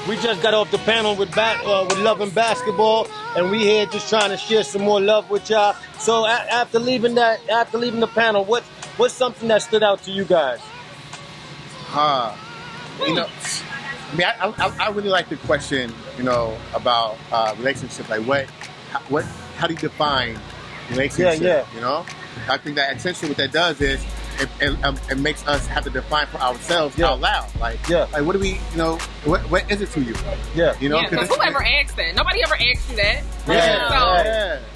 We just got off the panel with Love and Basketball, and we here just trying to share some more love with y'all. So after leaving the panel, what's something that stood out to you guys? You know, I mean, I really like the question, you know, about relationships. Like, how do you define relationship? Yeah. You know, I think that essentially what that does is it makes us have to define for ourselves out loud. Like, what do we, you know, what is it to you? Yeah, you know, because whoever asked that? Nobody ever asked you that.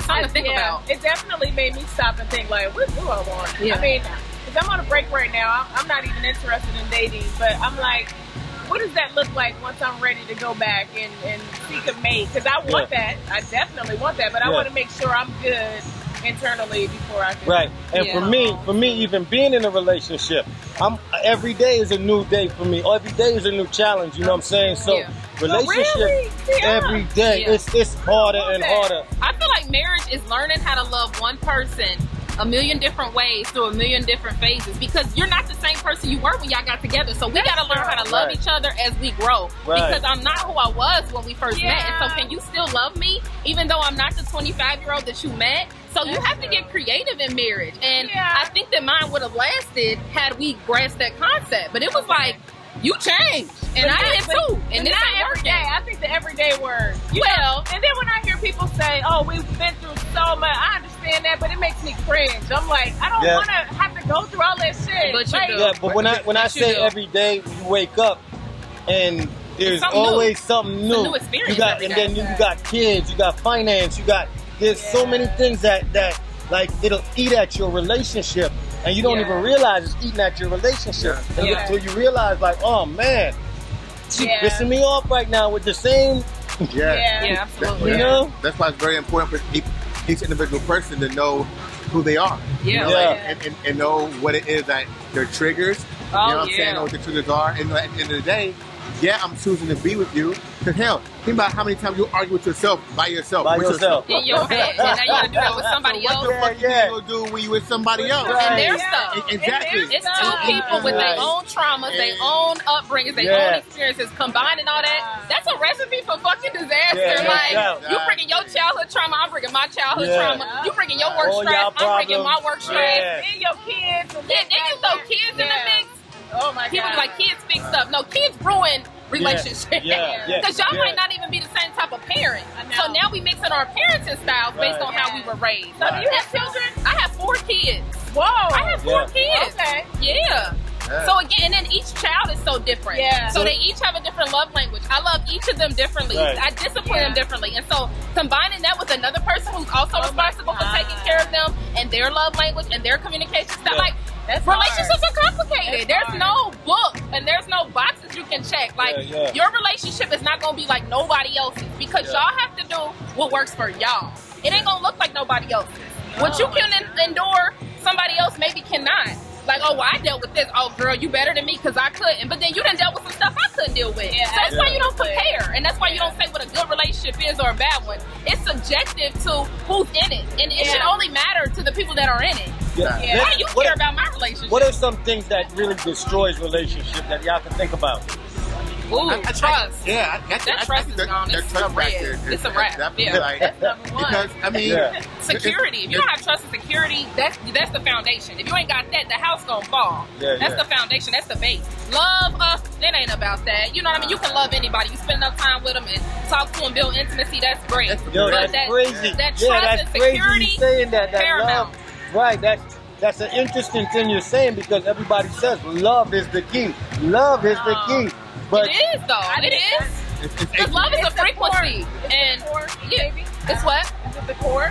Something to think about. It definitely made me stop and think, like, what do I want? I mean, because I'm on a break right now. I'm not even interested in dating, but I'm like, what does that look like once I'm ready to go back and seek a mate? Because I want that. I definitely want that, but I want to make sure I'm good internally before I can. Right. And for me, even being in a relationship, every day is a new day for me. Every day is a new challenge. You know what I'm saying? So relationship every day, it's harder and harder. I feel like marriage is learning how to love one person a million different ways through a million different phases, because you're not the same person you were when y'all got together. So we got to learn how to love each other as we grow, because I'm not who I was when we first met. And so can you still love me even though I'm not the 25-year-old that you met? So you have to get creative in marriage. And I think that mine would have lasted had we grasped that concept. But it was like, you changed, and I did too. And this ain't working. I think the everyday word. Well, and then when I hear people say, "Oh, we've been through so much," I understand that, but it makes me cringe. I'm like, I don't want to have to go through all that shit. But like, but when I say every day, you wake up and there's always something new. It's a new experience. And then you got kids, you got finance, there's so many things that like it'll eat at your relationship. And you don't even realize it's eating at your relationship until you realize, like, oh man, she's pissing me off right now with the same. Absolutely. You know, that's why it's very important for each individual person to know who they are. You know, and know what it is that their triggers. You know what I'm saying? Know what the triggers are. And at the end of the day, I'm choosing to be with you. Because hell, think about how many times you argue with yourself, by yourself. In your head. And now you gotta do that with somebody else. What the fuck you gonna do when you with somebody else? And their stuff. Exactly. It's two people with their own traumas, their own upbringings, their own experiences, combining all that. That's a recipe for fucking disaster. You bringing your childhood trauma, I'm bringing my childhood trauma. You bringing your work stress, I'm bringing my work stress. And your kids. Then you throw kids in the mix. Oh my God. People be like, kids fix up. No, kids ruin relationships. Because y'all might not even be the same type of parent. So now we mixing our parenting styles based on how we were raised. So do you have children? I have 4 kids. Whoa. I have 4 kids. Okay. Yeah. So again, and then each child is so different. So they each have a different love language. I love each of them differently. I discipline them differently. And so combining that with another person who's also responsible for taking care of them and their love language and their communication style, like, relationships are complicated. There's no book and there's no boxes you can check. Like, your relationship is not going to be like nobody else's, because y'all have to do what works for y'all. It ain't going to look like nobody else's. What you can endure, somebody else maybe cannot. Like, oh, well, I dealt with this. Oh, girl, you better than me because I couldn't. But then you done dealt with some stuff I couldn't deal with. So that's why you don't compare. And that's why you don't say what a good relationship is or a bad one. It's subjective to who's in it. And it should only matter to the people that are in it. Why do you care about my relationship? What are some things that really destroys relationships that y'all can think about? Ooh, trust. That trust is gone. It's a wrap. It's a wrap. That's number one. Because, I mean... Security. If you don't have trust and security, that's the foundation. If you ain't got that, the house gonna fall. That's the foundation. That's the base. Love, it ain't about that. You know what I mean? You can love anybody. You spend enough time with them and talk to them, build intimacy. That's great. That's that, crazy. That trust and security, saying that paramount. Love, right, that's an interesting thing you're saying, because everybody says love is the key. Love is the key. But it is, though. It is. Because love is a frequency. And it's what? Is it the core?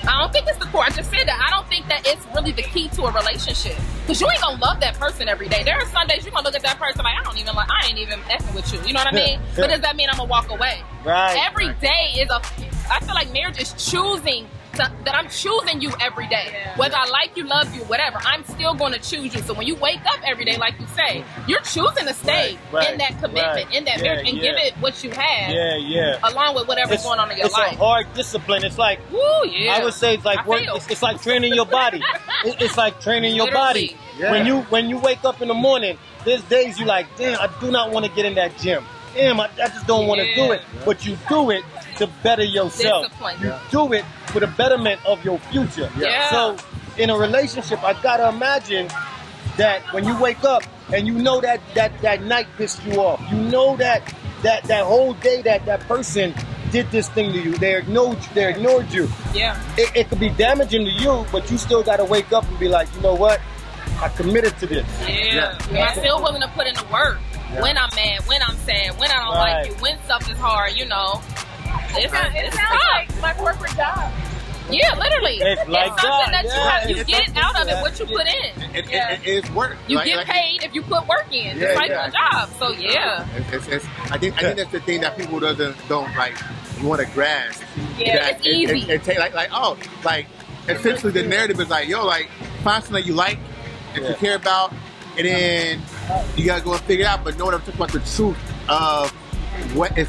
I don't think it's the core. I just said that. I don't think that it's really the key to a relationship. Because you ain't going to love that person every day. There are some days you're going to look at that person like, I ain't even effing with you. You know what I mean? But does that mean I'm going to walk away? Right. Every day is I feel like marriage is choosing that I'm choosing you every day. Yeah. Whether I like you, love you, whatever, I'm still going to choose you. So when you wake up every day, like you say, you're choosing to stay in that commitment, in that marriage, and give it what you have, along with whatever's going on in your life. It's a hard discipline. It's like, I would say it's like it's like training your body. It's like training your body. Yeah. When you wake up in the morning, there's days you like, damn, I do not want to get in that gym. Damn, I just don't want to do it. But you do it to better yourself. Discipline. You do it for the betterment of your future. Yeah. So in a relationship, I gotta imagine that when you wake up and you know that night pissed you off, you know that whole day that person did this thing to you, they ignored you. Yeah. It could be damaging to you, but you still gotta wake up and be like, you know what? I committed to this. Yeah. I'm still willing to put in the work. Yeah. When I'm mad, when I'm sad, when I don't like you, when stuff is hard, you know. It sounds like my corporate job. Yeah, literally. It's something that you get out of it what you put in. It's work. You get paid if you put work in, just like a job. So I think that's the thing that people don't like want to grasp. Yeah, it's easy. It take like essentially the narrative is like, yo, like find something that you like, that you care about, and then you gotta go and figure it out. But no one ever talks about the truth of what is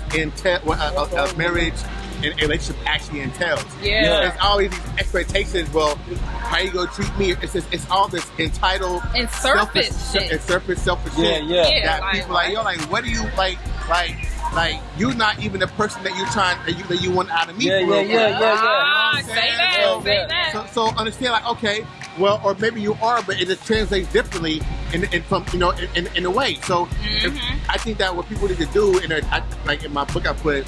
what marriage and a relationship actually entails. Yeah, you know, there's always these expectations. Well, how you gonna treat me? It's all this entitled and surface shit. And surface selfish shit. That like, people like, yo, like, what do you like you're not even the person that you want out of me. Say that. So understand, like, okay, well, or maybe you are, but it just translates differently in a way. So I think that what people need to do, like in my book, I put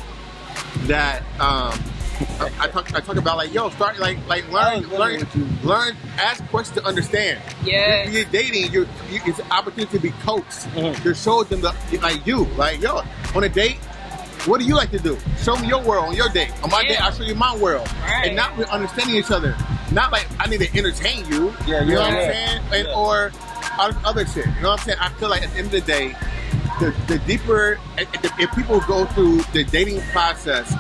that I talk about like, yo, start like learn, ask questions to understand. Yeah, you're dating. It's an opportunity to be coached. To show them like, yo, on a date, what do you like to do? Show me your world on your date. On my date, I'll show you my world. Right. And not understanding each other. Not like I need to entertain you. You know what I'm saying? And, or other shit. You know what I'm saying? I feel like at the end of the day, the deeper, if people go through the dating process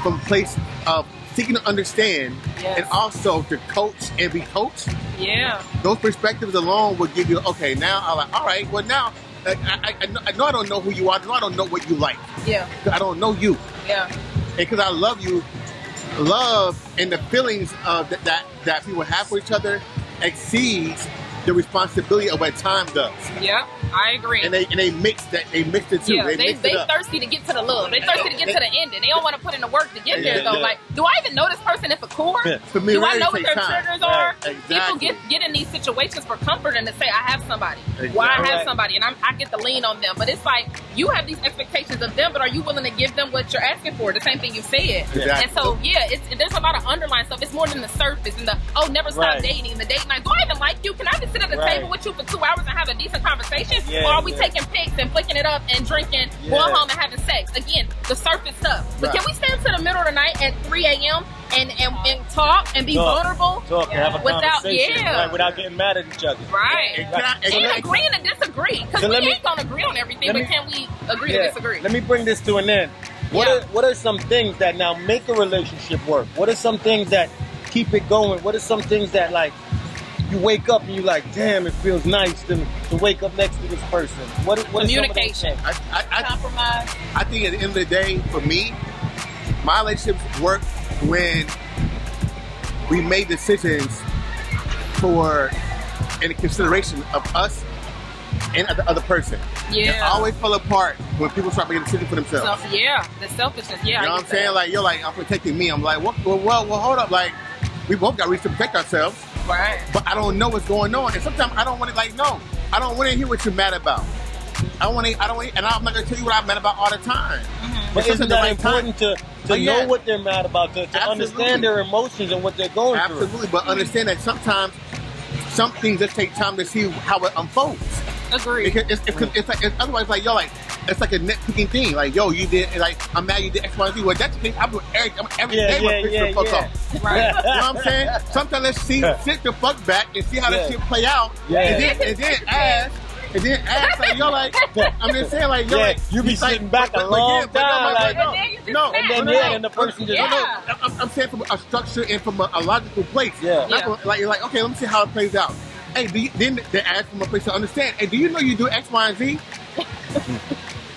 from a place of seeking to understand and also to coach and be coached, those perspectives alone will give you, okay, now I'm like, all right, well now, I know I don't know who you are. I know I don't know what you like. Yeah. I don't know you. Yeah. And because I love you, love and the feelings of that people have for each other exceeds the responsibility of what time does. Yeah, I agree. And they mix the two. Yeah, they thirsty to get to the love. They thirsty to get to the ending. They don't want to put in the work to get there though. Like, do I even know this person if a core? For me, do I know what their time. triggers are? Exactly. People get in these situations for comfort and to say, I have somebody. Exactly. Well, I have somebody, and I get to lean on them. But it's like, you have these expectations of them, but are you willing to give them what you're asking for? The same thing you said. Exactly. And so, there's a lot of underlying stuff. It's more than the surface and the, never stop dating, the date night. Do I even like you? Can I just sit at the table with you for 2 hours and have a decent conversation? Or are we taking pics and flicking it up and drinking, going home and having sex? Again, the surface stuff. But can we stand to the middle of the night at 3 a.m. and talk and be vulnerable? Talk and have a conversation without getting mad at each other. Right. And agreeing to disagree. Because we ain't going to agree on everything, but can we agree to disagree? Let me bring this to an end. What are some things that now make a relationship work? What are some things that keep it going? What are some things that, like, you wake up and you're like, damn, it feels nice to wake up next to this person? What communication. Compromise. I think at the end of the day, for me, my relationships work when we made decisions in consideration of us and the other person. Yeah. It always fell apart when people start making decisions for themselves. The selfishness. Yeah, you know what I'm saying? Like, you're like, I'm protecting me. I'm like, well, hold up. Like, we both got reason to protect ourselves. Right. But I don't know what's going on. And sometimes I don't want to, I don't want to hear what you're mad about. And I'm not going to tell you what I'm mad about all the time. But isn't that important to know what they're mad about, to understand their emotions and what they're going through? Absolutely, but understand that sometimes some things just take time to see how it unfolds. Agree. Because it's like, otherwise, like, yo, like, it's like a nitpicking thing. Like, yo, you did, like, I'm mad you did X, Y, Z. Well, that's the thing. I'm every day my picture fuck off. Right. You know what I'm saying? Sometimes let's sit the fuck back and see how that shit play out. And then ask, and then ask like, yo, like, I'm just saying, like, yo, like, you be sitting back a long time, like, and the person just, I'm saying from a structure and from a logical place. Like, you're like, okay, let me see how it plays out. Hey, then they ask from a place to understand. Hey, do you know you do X, Y, and Z?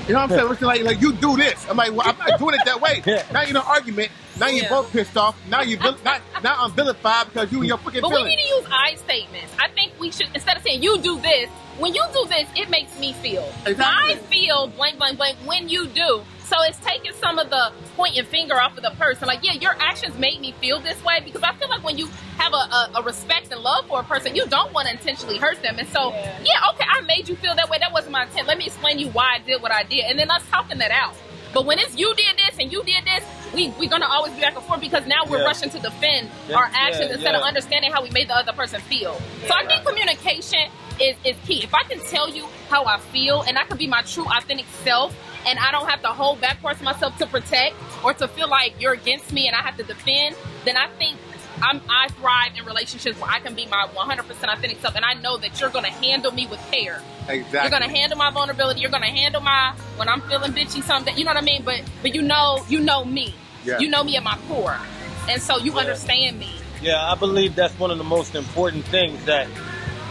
You know what I'm saying? Like you do this. I'm like, well, I'm not doing it that way. Now you're in an argument. Now you're both pissed off. Now I'm vilified because you and your fucking feelings. But we need to use I statements. I think we should, instead of saying you do this, when you do this, it makes me feel. Exactly. I feel blank, blank, blank when you do. So it's taking some of the pointing finger off of the person. Like, yeah, your actions made me feel this way, because I feel like when you have a respect and love for a person, you don't want to intentionally hurt them. And so, okay, I made you feel that way. That wasn't my intent. Let me explain to you why I did what I did. And then us talking that out. But when it's you did this and you did this, we're going to always be back and forth, because now we're rushing to defend our actions instead of understanding how we made the other person feel. So I think communication is key. If I can tell you how I feel, and I can be my true, authentic self, and I don't have to hold back parts of myself to protect or to feel like you're against me and I have to defend, then I think I thrive in relationships where I can be my 100% authentic self, and I know that you're going to handle me with care. Exactly. You're going to handle my vulnerability. You're going to handle my, when I'm feeling bitchy, something, you know what I mean? But you know me. Yeah. You know me at my core. And so you understand me. Yeah, I believe that's one of the most important things, that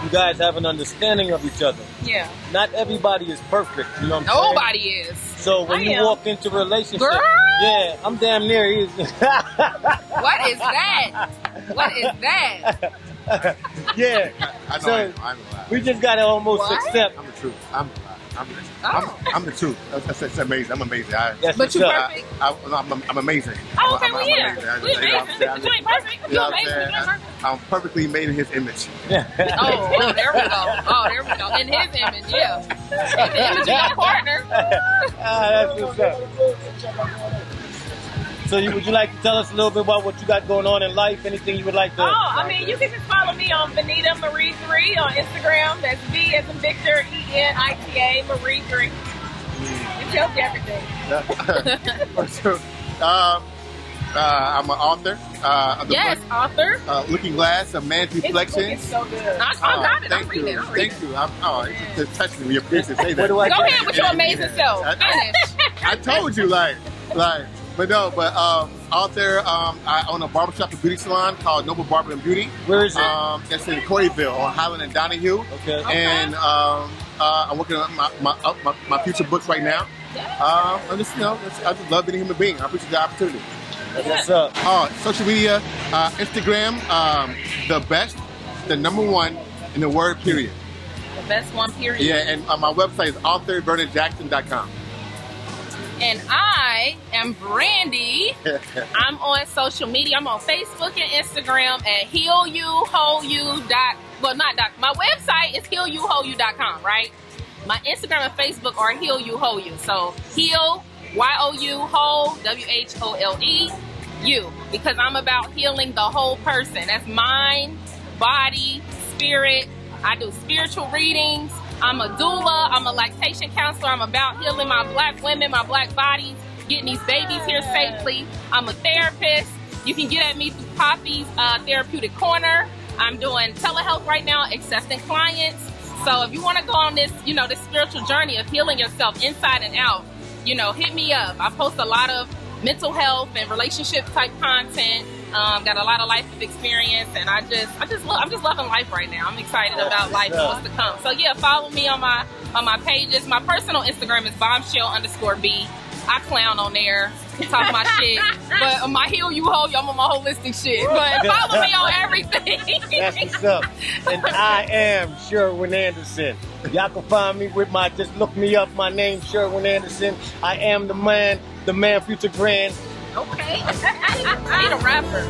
you guys have an understanding of each other. Yeah. Not everybody is perfect, you know what I'm saying? Nobody is. So when you walk into a relationship, girl, I'm damn near. What is that? What is that? I know. We just gotta almost accept. I'm the truth. I'm the truth. That's amazing. I'm amazing. But you perfect? I'm amazing. Oh, okay, well, yeah. We amazing. You ain't perfect. You amazing. I'm perfectly made in his image. There we go. In his image, yeah. In the image of your partner. That's what's up. So would you like to tell us a little bit about what you got going on in life? Anything you would like to... you can just follow me on Benita Marie 3 on Instagram. That's V as in Victor, ENITA Marie 3. It tells you everything. I'm an author. Author. Looking Glass, a Man's Reflections. It's so good. I got it. I'm reading it. Thank you. It's just touching me. Your face to say that. Go ahead with your amazing self. I told you, author, I own a barbershop and beauty salon called Noble Barber and Beauty. Where is it? It's in Coryville on Highland and Donahue. Okay. And I'm working on my future books right now. I just love being a human being. I appreciate the opportunity. What's up? Social media, Instagram, the best, the number one in the word period. The best one, period. Yeah, and my website is authorvernonjackson.com. And I am Brandy. I'm on social media. I'm on Facebook and Instagram at my website is healyouholeyou.com, right? My Instagram and Facebook are healyouholeyou. So heal, Y-O-U, whole, W-H-O-L-E, you. Because I'm about healing the whole person. That's mind, body, spirit. I do spiritual readings. I'm a doula, I'm a lactation counselor, I'm about healing my black women, my black bodies, getting these babies here safely. I'm a therapist. You can get at me through Poppy's Therapeutic Corner. I'm doing telehealth right now, accepting clients. So if you want to go on this, this spiritual journey of healing yourself inside and out, hit me up. I post a lot of mental health and relationship type content. Got a lot of life experience, and I'm just loving life right now. I'm excited about life and what's to come. So yeah, follow me on my pages. My personal Instagram is bombshell_B. I clown on there, talk my shit. But my heal you hold, I'm on my holistic shit. But follow me on everything. That's what's up. And I am Sherwin Anderson. Y'all can find me with just look me up. My name's Sherwin Anderson. I am the man, future grand. Okay. I need a rapper.